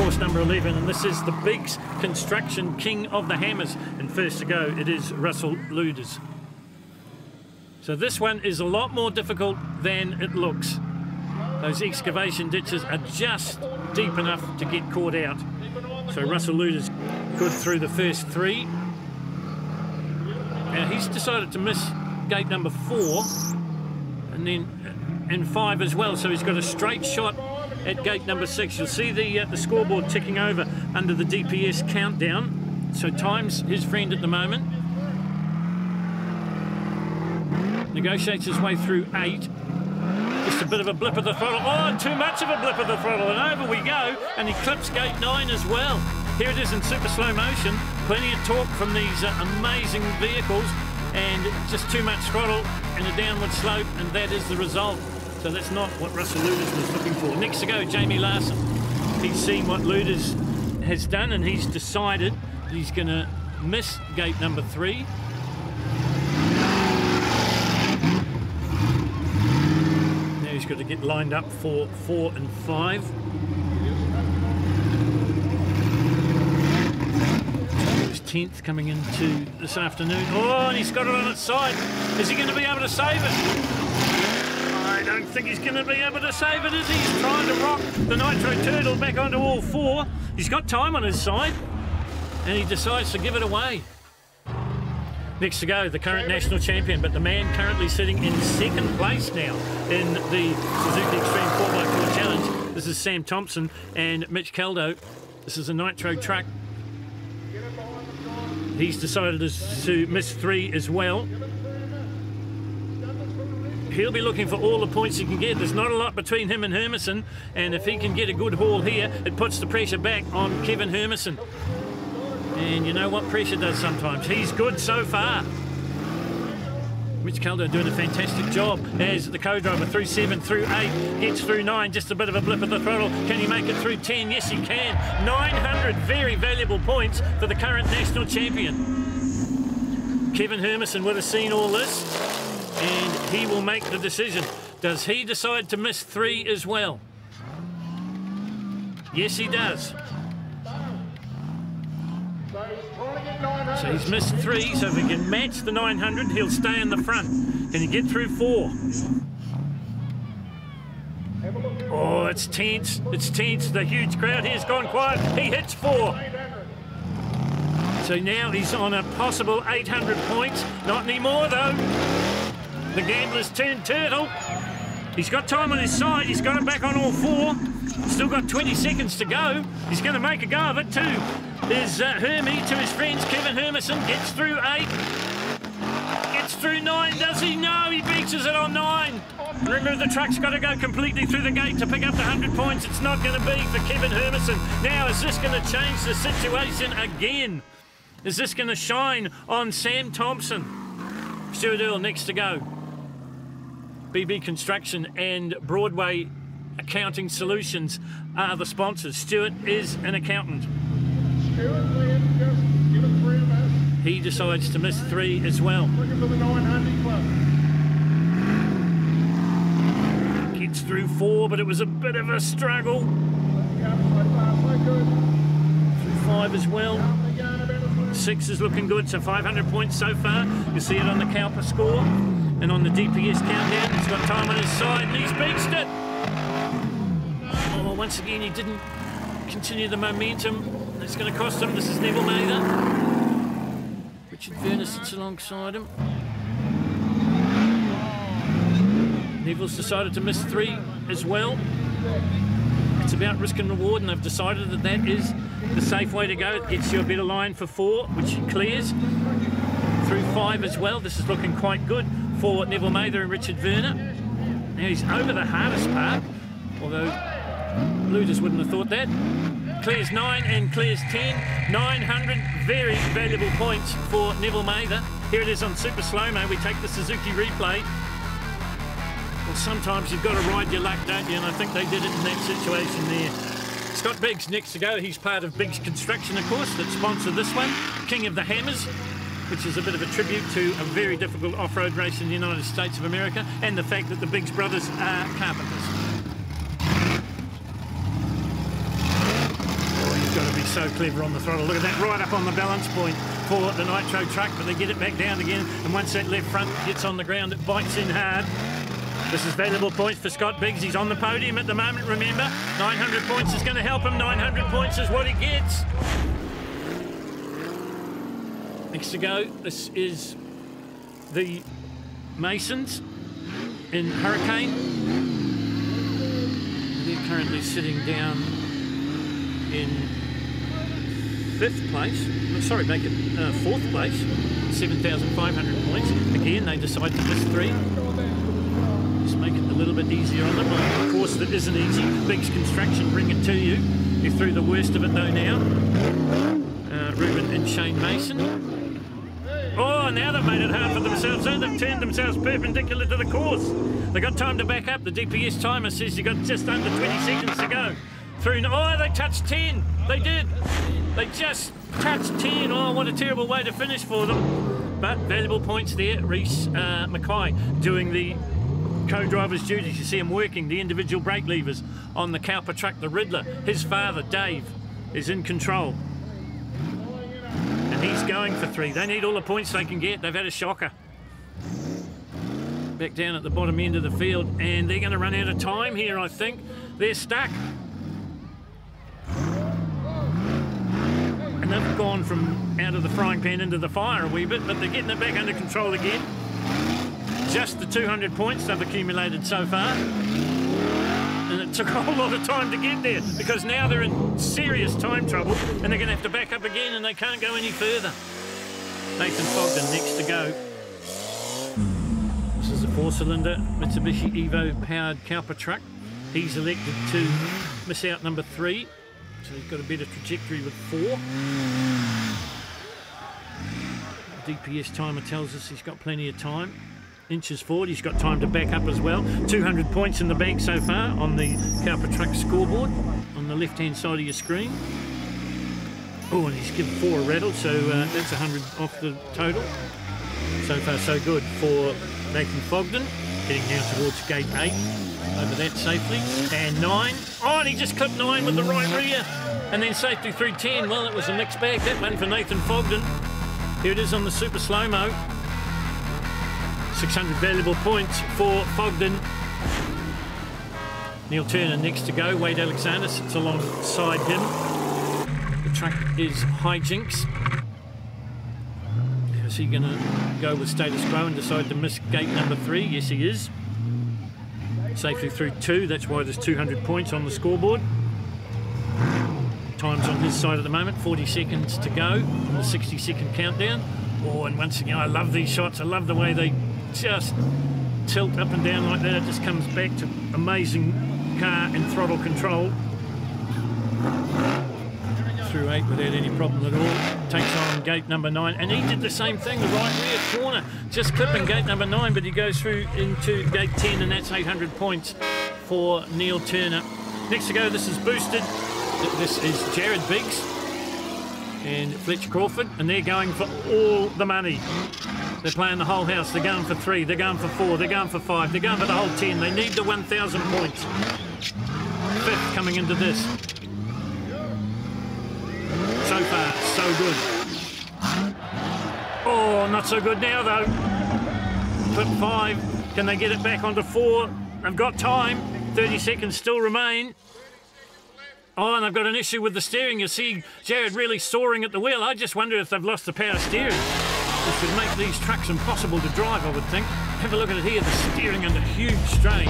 course number 11, and this is the Biggs Construction King of the Hammers. And first to go, it is Russell Ludas. So this one is a lot more difficult than it looks. Those excavation ditches are just deep enough to get caught out. So Russell Ludas good through the first 3. Now he's decided to miss gate number 4 and then 5 as well. So he's got a straight shot at gate number 6. You'll see the scoreboard ticking over under the DPS countdown. So time's his friend at the moment. Negotiates his way through 8. Just a bit of a blip of the throttle. Oh, too much of a blip of the throttle, and over we go, and he clips gate 9 as well. Here it is in super slow motion. Plenty of torque from these amazing vehicles, and just too much throttle and a downward slope, and that is the result. So that's not what Russell Ludas was looking for. Next to go, Jamie Larson. He's seen what Ludas has done, and he's decided he's going to miss gate number 3. He's got to get lined up for 4 and 5. His 10th coming into this afternoon. Oh, and he's got it on its side. Is he going to be able to save it? I don't think he's going to be able to save it, is he? He's trying to rock the Nitro Turtle back onto all 4. He's got time on his side, and he decides to give it away. Next to go, the current national champion, but the man currently sitting in 2nd place now in the Suzuki Extreme 4x4 Challenge. This is Sam Thompson and Mitch Caldo. This is a Nitro truck. He's decided to miss 3 as well. He'll be looking for all the points he can get. There's not a lot between him and Hermiston, and if he can get a good haul here, it puts the pressure back on Kevin Hermiston. And you know what pressure does sometimes. He's good so far. Mitch Caldo doing a fantastic job as the co-driver through 7, through 8, gets through 9, just a bit of a blip of the throttle. Can he make it through 10? Yes, he can. 900 very valuable points for the current national champion. Kevin Hermiston would have seen all this, and he will make the decision. Does he decide to miss 3 as well? Yes, he does. So he's missed 3, so if he can match the 900, he'll stay in the front. Can he get through 4? Oh, it's tense. It's tense. The huge crowd here's gone quiet. He hits 4. So now he's on a possible 800 points. Not anymore, though. The gambler's turned turtle. He's got time on his side. He's got it back on all 4. Still got 20 seconds to go. He's going to make a go of it too. There's Hermie to his friends. Kevin Hermiston gets through 8. Gets through 9. Does he? No, he beaches it on 9. Remember, the truck's got to go completely through the gate to pick up the 100 points. It's not going to be for Kevin Hermiston. Now, is this going to change the situation again? Is this going to shine on Sam Thompson? Stuart Earl next to go. BB Construction and Broadway Accounting Solutions are the sponsors. Stuart is an accountant. He decides to miss 3 as well. Gets through 4, but it was a bit of a struggle. Through 5 as well. 6 is looking good, so 500 points so far. You see it on the Cowper score and on the DPS countdown. He's got time on his side and he's beached it. Oh, once again, he didn't continue the momentum. It's going to cost him. This is Neville Mather. Richard Werner sits alongside him. Neville's decided to miss 3 as well. It's about risk and reward, and they've decided that that is the safe way to go. It gets you a better line for 4, which he clears. Through 5 as well. This is looking quite good for Neville Mather and Richard Werner. Now he's over the hardest part, although Ludas wouldn't have thought that. Clears 9 and clears 10. 900 very valuable points for Neville Mather. Here it is on super slow-mo. We take the Suzuki replay. Well, sometimes you've got to ride your luck, don't you? And I think they did it in that situation there. Scott Biggs next to go. He's part of Biggs Construction, of course, that sponsored this one. King of the Hammers, which is a bit of a tribute to a very difficult off-road race in the United States of America, and the fact that the Biggs brothers are carpenters. be so clever on the throttle. Look at that, right up on the balance point for the Nitro truck, but they get it back down again, and once that left front gets on the ground, it bites in hard. This is valuable points for Scott Biggs. He's on the podium at the moment, remember. 900 points is going to help him. 900 points is what he gets. Next to go, this is the Masons in Hurricane. They're currently sitting down in 5th place. Sorry, make it 4th place. 7,500 points. Again, they decide to miss 3. Just make it a little bit easier on them. Of course, that isn't easy. Biggs Construction bring it to you. You're through the worst of it though now. Reuben and Shane Mason. Oh, now they've made it hard for themselves. So they've turned themselves perpendicular to the course. They've got time to back up. The DPS timer says you've got just under 20 seconds to go. Through. Oh, they touched 10. They did. They just touched 10. Oh, what a terrible way to finish for them. But valuable points there. Reese Makai doing the co-driver's duties. You see him working the individual brake levers on the CowperTruck, the Riddler. His father, Dave, is in control. And he's going for 3. They need all the points they can get. They've had a shocker. Back down at the bottom end of the field, and they're going to run out of time here, I think. They're stuck. And they've gone from out of the frying pan into the fire a wee bit, but they're getting it back under control again. Just the 200 points they've accumulated so far. And it took a whole lot of time to get there, because now they're in serious time trouble and they're going to have to back up again, and they can't go any further. Nathan Fogden next to go. This is a 4-cylinder Mitsubishi Evo powered Calper truck. He's elected to miss out number 3, so he's got a better trajectory with 4. The DPS timer tells us he's got plenty of time. Inches forward, he's got time to back up as well. 200 points in the bank so far on the CowperTruck scoreboard on the left-hand side of your screen. Oh, and he's given 4 a rattle, so that's 100 off the total. So far, so good for Nathan Fogden. Heading now towards gate 8. Over that safely. And 9. Oh, and he just clipped 9 with the right rear. And then safety through 10. Well, it was a mixed bag, that one for Nathan Fogden. Here it is on the super slow-mo. 600 valuable points for Fogden. Neil Turner next to go. Wade Alexander sits alongside him. The truck is hijinks. Is he going to go with status quo and decide to miss gate number 3? Yes, he is. Safely through 2. That's why there's 200 points on the scoreboard. Time's on his side at the moment. 40 seconds to go on the 60-second countdown. Oh, and once again, I love these shots. I love the way they just tilt up and down like that. It just comes back to amazing car and throttle control. Through 8 without any problem at all. Takes on gate number 9, and he did the same thing, the right rear corner, just clipping gate number 9, but he goes through into gate 10, and that's 800 points for Neil Turner. Next to go, this is boosted. This is Jared Biggs and Fletcher Crawford, and they're going for all the money. They're playing the whole house. They're going for 3, they're going for 4, they're going for 5, they're going for the whole 10. They need the 1,000 points. 5th coming into this. So far, so good. Oh, not so good now though. Clip 5. Can they get it back onto 4? They've got time. 30 seconds still remain. Oh, and they've got an issue with the steering. You see Jared really soaring at the wheel. I just wonder if they've lost the power steering. This would make these trucks impossible to drive, I would think. Have a look at it here, the steering under huge strain.